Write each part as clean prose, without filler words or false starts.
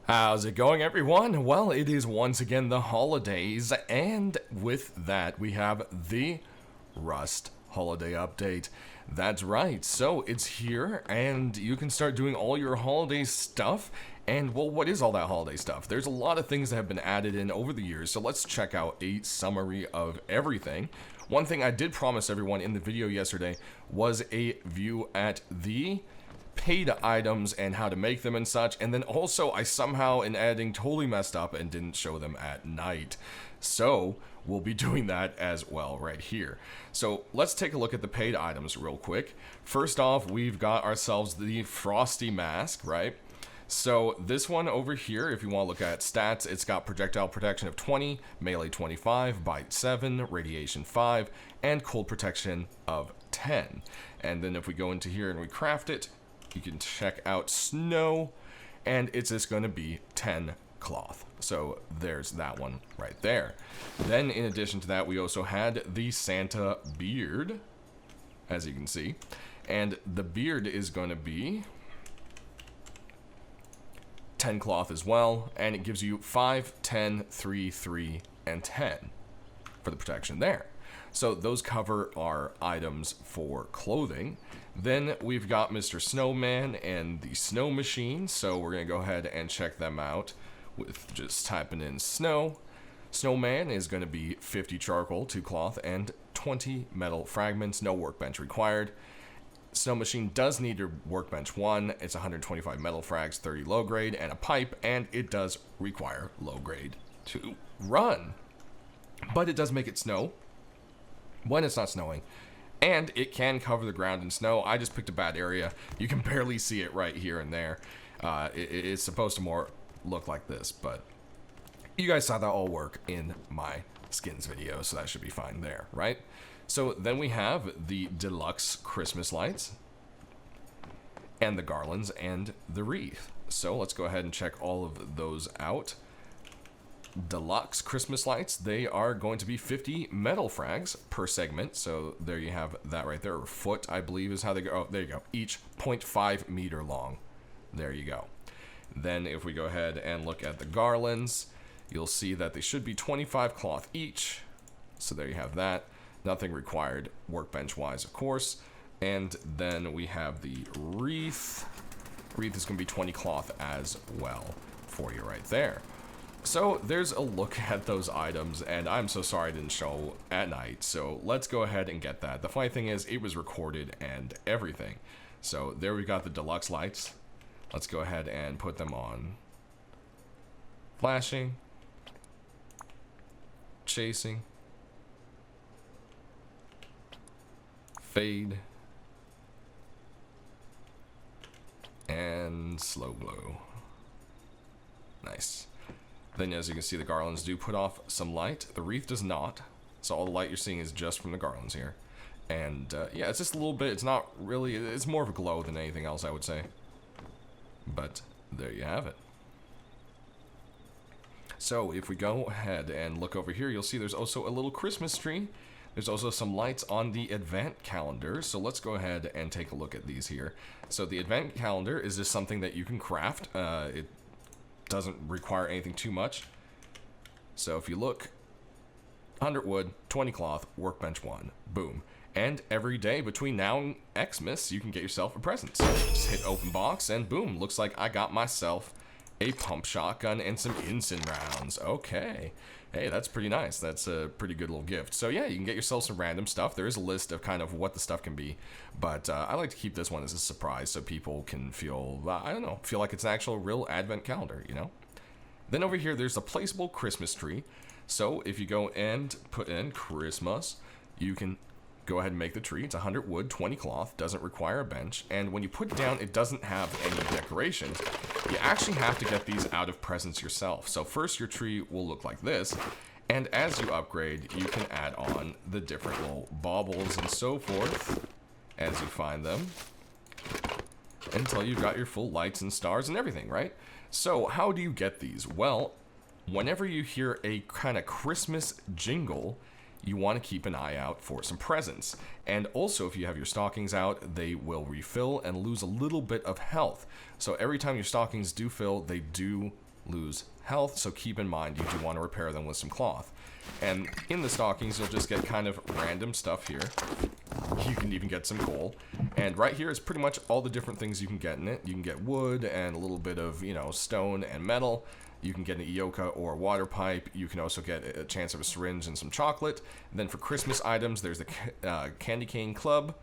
How's it going, everyone? Well, it is once again the holidays, and with that, we have the Rust holiday update. That's right, so it's here, and you can start doing all your holiday stuff. And, well, what is all that holiday stuff? There's a lot of things that have been added in over the years, so let's check out a summary of everything. One thing I did promise everyone in the video yesterday was a view at the paid items and how to make them and such, and then also I somehow in editing totally messed up and didn't show them at night, so we'll be doing that as well right here. So let's take a look at the paid items real quick. First off, we've got ourselves the Frosty mask, right? So this one over here, if you want to look at stats, it's got projectile protection of 20, melee 25, bite 7, radiation 5, and cold protection of 10. And then if we go into here and we craft it, you can check out snow, and it's just going to be 10 cloth. So there's that one right there. Then in addition to that, we also had the Santa beard, as you can see, and the beard is going to be 10 cloth as well, and it gives you 5, 10, 3, 3, and 10 for the protection there. So those cover our items for clothing. Then we've got Mr. Snowman and the Snow Machine, so we're going to go ahead and check them out with just typing in snow. Snowman is going to be 50 charcoal, 2 cloth, and 20 metal fragments, no workbench required. Snow Machine does need your workbench 1, it's 125 metal frags, 30 low grade, and a pipe, and it does require low grade to run. But it does make it snow when it's not snowing, and it can cover the ground in snow. I just picked a bad area. You can barely see it right here and there. It's supposed to more look like this, but you guys saw that all work in my skins video, so that should be fine there, right? So then we have the deluxe Christmas lights and the garlands and the wreath. So let's go ahead and check all of those out. Deluxe Christmas lights, they are going to be 50 metal frags per segment, so there you have that right there. Or foot, I believe, is how they go. Oh, there you go. Each 0.5 meter long. There you go. Then if we go ahead and look at the garlands, you'll see that they should be 25 cloth each. So there you have that. Nothing required workbench wise, of course. And then we have the wreath. Wreath is going to be 20 cloth as well for you right there. So there's a look at those items, and I'm so sorry I didn't show at night, so let's go ahead and get that. The funny thing is, it was recorded and everything. So there we got the deluxe lights. Let's go ahead and put them on. Flashing. Chasing. Fade. And slow glow. Nice. Then as you can see, the garlands do put off some light. The wreath does not. So all the light you're seeing is just from the garlands here. And yeah, it's just a little bit, it's not really, it's more of a glow than anything else, I would say. But there you have it. So if we go ahead and look over here, you'll see there's also a little Christmas tree. There's also some lights on the advent calendar. So let's go ahead and take a look at these here. So the advent calendar is just something that you can craft. It doesn't require anything too much. So if you look, 100 wood, 20 cloth, workbench 1, boom. And every day between now and Xmas, you can get yourself a present. So just hit open box and boom, looks like I got myself a pump shotgun and some ensign rounds. Okay. Hey, that's pretty nice. That's a pretty good little gift. So yeah, you can get yourself some random stuff. There is a list of kind of what the stuff can be, but I like to keep this one as a surprise so people can feel, I don't know, feel like it's an actual real advent calendar, you know? Then over here, there's a placeable Christmas tree. So if you go and put in Christmas, you can go ahead and make the tree. It's 100 wood, 20 cloth, doesn't require a bench, and when you put it down, it doesn't have any decorations. You actually have to get these out of presents yourself. So first your tree will look like this, and as you upgrade, you can add on the different little baubles and so forth as you find them until you've got your full lights and stars and everything, right? So how do you get these? Well, whenever you hear a kind of Christmas jingle, you want to keep an eye out for some presents. And also, if you have your stockings out, they will refill and lose a little bit of health. So every time your stockings do fill, they do lose health, so keep in mind you do want to repair them with some cloth. And in the stockings, you'll just get kind of random stuff here. You can even get some coal. And right here is pretty much all the different things you can get in it. You can get wood and a little bit of, you know, stone and metal. You can get an Ioka or a water pipe. You can also get a chance of a syringe and some chocolate. And then for Christmas items, there's the candy cane club.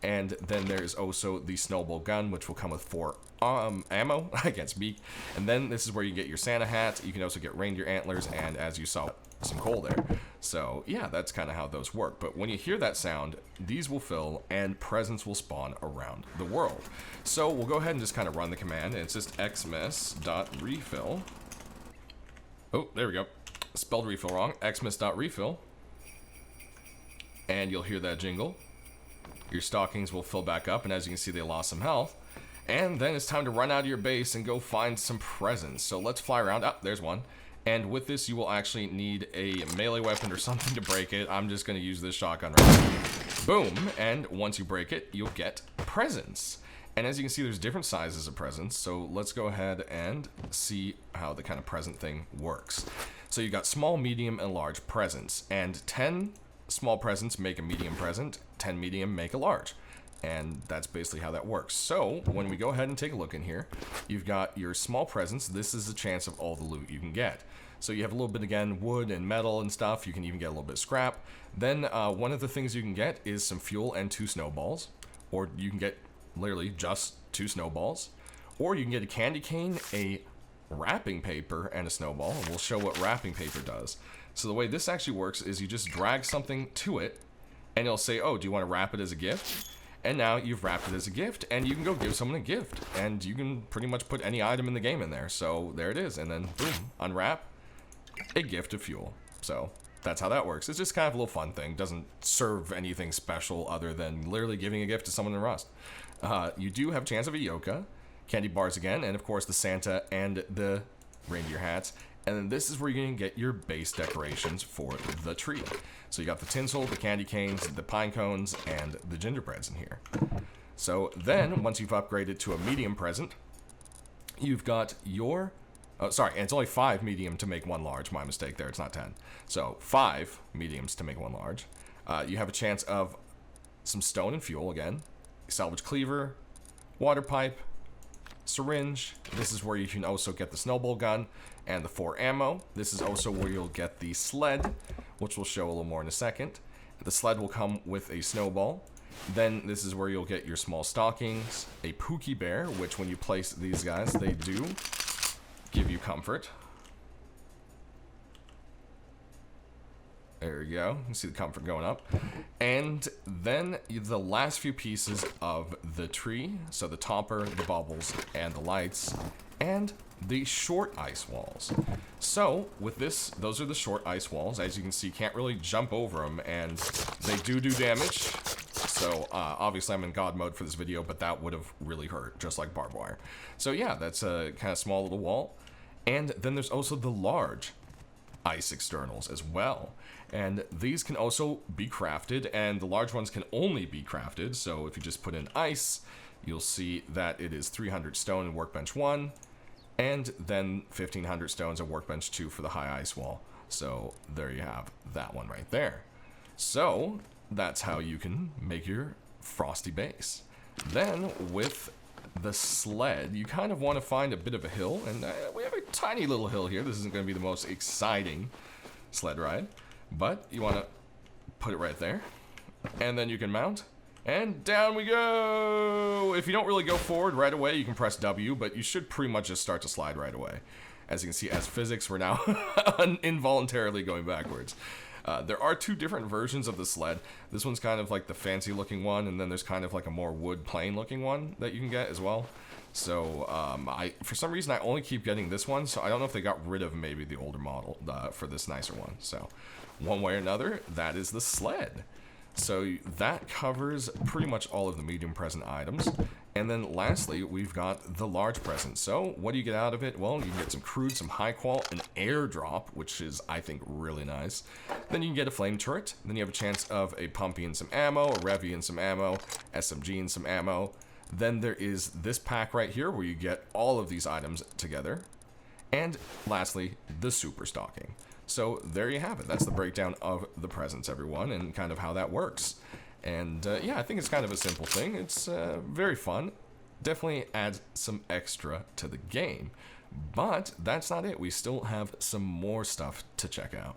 And then there's also the snowball gun, which will come with 4 ammo. I can't speak. And then this is where you get your Santa hat. You can also get reindeer antlers, and as you saw, some coal there. So yeah, that's kind of how those work. But when you hear that sound, these will fill and presents will spawn around the world. So we'll go ahead and just kind of run the command, and it's just xmas.refill. Oh, there we go. Spelled refill wrong. xmas.refill. And you'll hear that jingle. Your stockings will fill back up, and as you can see, they lost some health. And then it's time to run out of your base and go find some presents. So let's fly around. Ah, there's one. And with this, you will actually need a melee weapon or something to break it. I'm just going to use this shotgun right now. Boom. And once you break it, you'll get presents. And as you can see, there's different sizes of presents. So let's go ahead and see how the kind of present thing works. So you've got small, medium, and large presents. And 10 small presents make a medium present. 10 medium make a large. And that's basically how that works. So when we go ahead and take a look in here, you've got your small presents. This is the chance of all the loot you can get. So you have a little bit, again, wood and metal and stuff. You can even get a little bit of scrap. Then one of the things you can get is some fuel and 2 snowballs. Or you can get literally just 2 snowballs. Or you can get a candy cane, a wrapping paper, and a snowball. And we'll show what wrapping paper does. So the way this actually works is you just drag something to it, and it'll say, oh, do you want to wrap it as a gift? And now you've wrapped it as a gift, and you can go give someone a gift. And you can pretty much put any item in the game in there. So there it is. And then, boom, unwrap a gift of fuel. So that's how that works. It's just kind of a little fun thing. Doesn't serve anything special other than literally giving a gift to someone in Rust. You do have a chance of a Ioka, candy bars again, and of course the Santa and the reindeer hats. And then this is where you're going to get your base decorations for the tree. So you got the tinsel, the candy canes, the pine cones, and the gingerbreads in here. So then, once you've upgraded to a medium present, you've got your... Oh, sorry, and it's only 5 medium to make 1 large. My mistake there, it's not 10. So 5 mediums to make 1 large. You have a chance of some stone and fuel again, salvage cleaver, water pipe, syringe. This is where you can also get the snowball gun and the 4 ammo. This is also where you'll get the sled, which we'll show a little more in a second. The sled will come with a snowball. Then this is where you'll get your small stockings, a Pookie Bear, which when you place these guys, they do give you comfort. There you go. You see the comfort going up. And then the last few pieces of the tree. So the topper, the bubbles, and the lights, and the short ice walls. So with this, those are the short ice walls. As you can see, you can't really jump over them, and they do damage. So obviously I'm in God mode for this video, but that would have really hurt, just like barbed wire. So yeah, that's a kind of small little wall. And then there's also the large ice externals as well. And these can also be crafted, and the large ones can only be crafted. So if you just put in ice, you'll see that it is 300 stone in workbench 1, and then 1500 stones at workbench 2 for the high ice wall. So there you have that one right there. So that's how you can make your frosty base. Then with the sled, you kind of want to find a bit of a hill, and we have a tiny little hill here. This isn't going to be the most exciting sled ride, but you want to put it right there, and then you can mount, and down we go. If you don't really go forward right away, you can press W, but you should pretty much just start to slide right away. As you can see, as physics, we're now involuntarily going backwards. There are 2 different versions of the sled. This one's kind of like the fancy looking one, and then there's kind of like a more wood plain looking one that you can get as well. So for some reason I only keep getting this one, so I don't know if they got rid of maybe the older model for this nicer one. So one way or another, that is the sled. So that covers pretty much all of the medium present items. And then lastly, we've got the large present. So what do you get out of it? Well, you can get some crude, some high qual, an airdrop, which is, I think, really nice. Then you can get a flame turret. Then you have a chance of a pumpy and some ammo, a revy and some ammo, SMG and some ammo. Then there is this pack right here where you get all of these items together. And lastly, the super stocking. So there you have it. That's the breakdown of the presents, everyone, and kind of how that works. And yeah, I think it's kind of a simple thing. It's very fun. Definitely adds some extra to the game. But that's not it. We still have some more stuff to check out.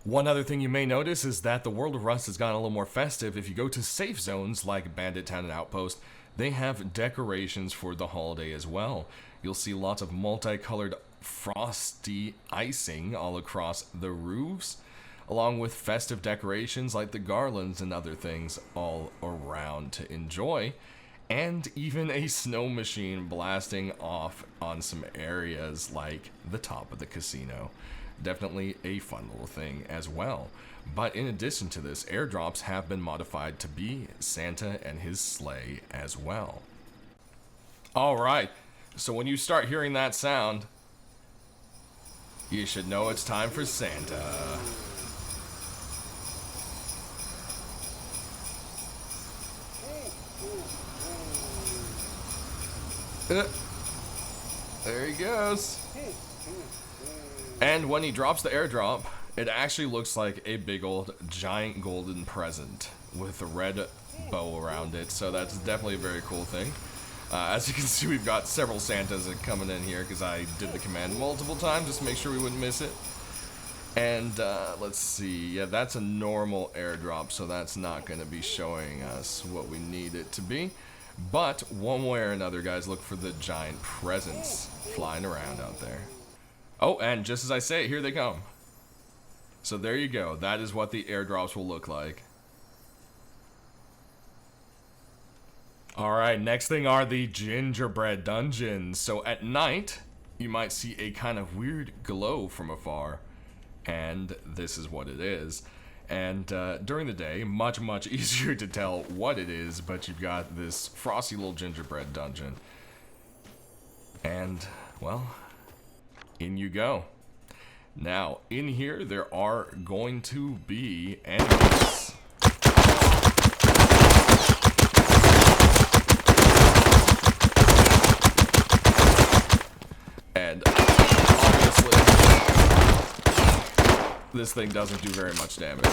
One other thing you may notice is that the world of Rust has gotten a little more festive. If you go to safe zones like Bandit Town and Outpost, they have decorations for the holiday as well. You'll see lots of multicolored frosty icing all across the roofs, along with festive decorations like the garlands and other things all around to enjoy, and even a snow machine blasting off on some areas like the top of the casino. Definitely a fun little thing as well. But in addition to this, airdrops have been modified to be Santa and his sleigh as well. Alright, so when you start hearing that sound, you should know it's time for Santa. There he goes. And when he drops the airdrop, it actually looks like a big old giant golden present with a red bow around it. So that's definitely a very cool thing. As you can see, we've got several Santas coming in here because I did the command multiple times just to make sure we wouldn't miss it. And let's see. Yeah, that's a normal airdrop, so that's not going to be showing us what we need it to be. But one way or another, guys, look for the giant presents flying around out there. Oh, and just as I say it, here they come. So there you go. That is what the airdrops will look like. Alright, next thing are the gingerbread dungeons. So at night, you might see a kind of weird glow from afar. And this is what it is. And during the day, much easier to tell what it is, but you've got this frosty little gingerbread dungeon. And, well, in you go. Now, in here, there are going to be enemies. And obviously, this thing doesn't do very much damage.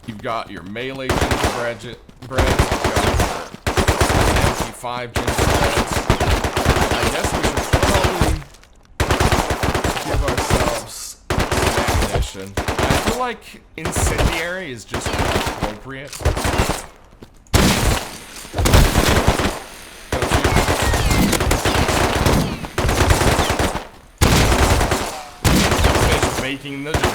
You've got your melee gingerbread, you've got your MP5 gingerbreads. I guess we should probably give ourselves ammunition. I feel like incendiary is just appropriate. Making the gingerbread.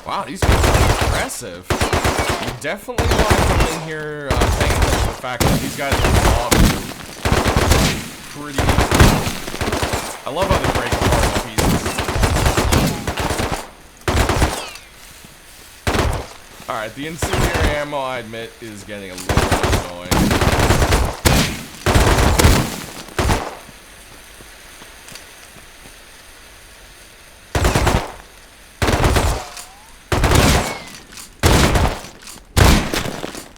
Wow, these guys are aggressive. You definitely want to come in here paying attention to the fact that these guys are pretty easy. I love how they break apart in pieces. Alright, the incendiary ammo, I admit, is getting a little bit annoying.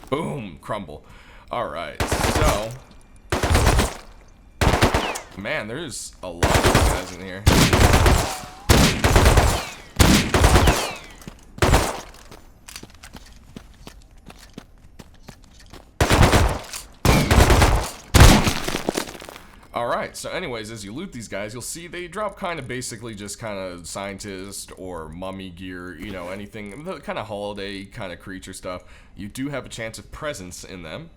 Boom! Crumble. Alright, so... Man, there's a lot of guys in here. Alright, so anyways, as you loot these guys, you'll see they drop kind of basically just kind of scientist or mummy gear, you know, anything, the kind of holiday kind of creature stuff. You do have a chance of presence in them.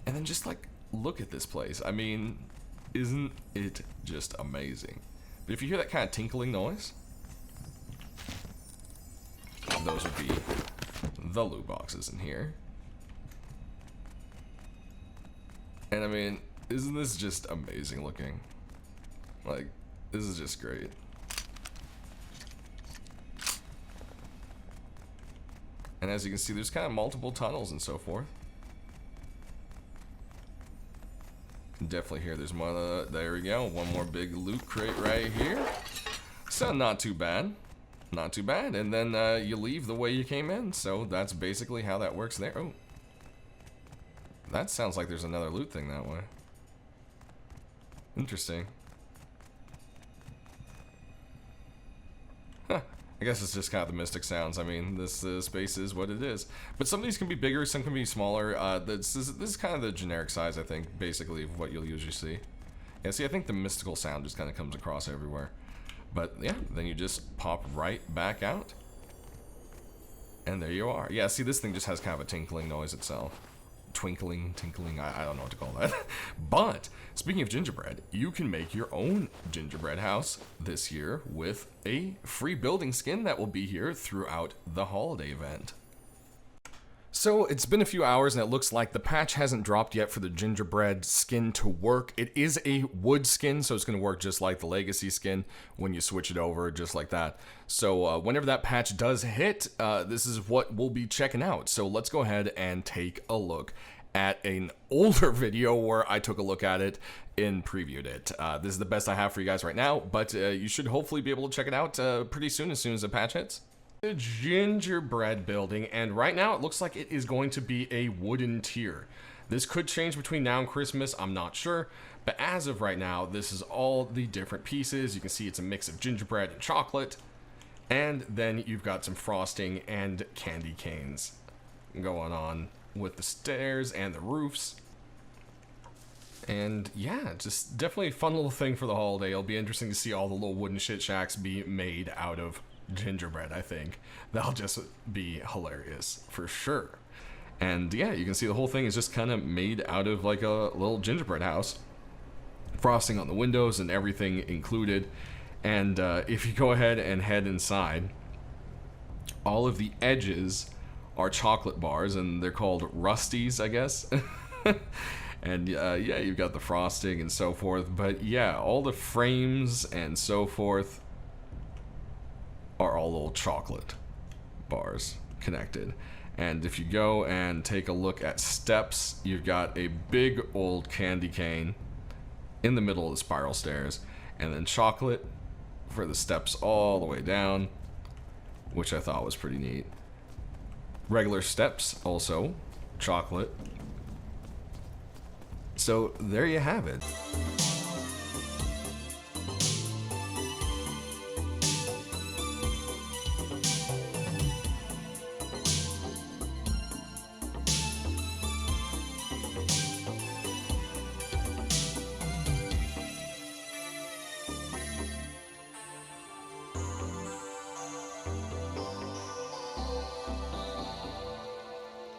And then just like, look at this place. I mean, isn't it just amazing? But if you hear that kind of tinkling noise, those would be the loot boxes in here. And I mean, isn't this just amazing looking? Like, this is just great. And as you can see, there's kind of multiple tunnels and so forth. can definitely hear there's one. There we go. One more big loot crate right here. So not too bad. Not too bad. And then you leave the way you came in. So that's basically how that works there. Oh. That sounds like there's another loot thing that way. Interesting. Huh. I guess it's just kind of the mystic sounds. I mean, this space is what it is. But some of these can be bigger, some can be smaller. This is kind of the generic size, I think, basically, of what you'll usually see. Yeah, see, I think the mystical sound just kind of comes across everywhere. But, yeah, then you just pop right back out. And there you are. Yeah, see, this thing just has kind of a tinkling noise itself. Twinkling, tinkling, I don't know what to call that. But speaking of gingerbread, you can make your own gingerbread house this year with a free building skin that will be here throughout the holiday event. So it's been a few hours and it looks like the patch hasn't dropped yet for the gingerbread skin to work. It is a wood skin, so it's going to work just like the legacy skin when you switch it over, just like that. So whenever that patch does hit, this is what we'll be checking out. So let's go ahead and take a look at an older video where I took a look at it and previewed it. This is the best I have for you guys right now, but you should hopefully be able to check it out pretty soon as the patch hits. The gingerbread building, and right now it looks like it is going to be a wooden tier. This could change between now and Christmas, I'm not sure, but as of right now, this is all the different pieces. You can see it's a mix of gingerbread and chocolate, and then you've got some frosting and candy canes going on with the stairs and the roofs. And yeah, just definitely a fun little thing for the holiday. It'll be interesting to see all the little wooden shit shacks be made out of gingerbread. I think that'll just be hilarious for sure. And yeah, you can see the whole thing is just kind of made out of like a little gingerbread house, frosting on the windows and everything included. And if you go ahead and head inside, all of the edges are chocolate bars, and they're called Rusties, I guess. And yeah, you've got the frosting and so forth, but yeah, all the frames and so forth are all little chocolate bars connected. And if you go and take a look at steps, you've got a big old candy cane in the middle of the spiral stairs, and then chocolate for the steps all the way down, which I thought was pretty neat. Regular steps, also chocolate. So there you have it.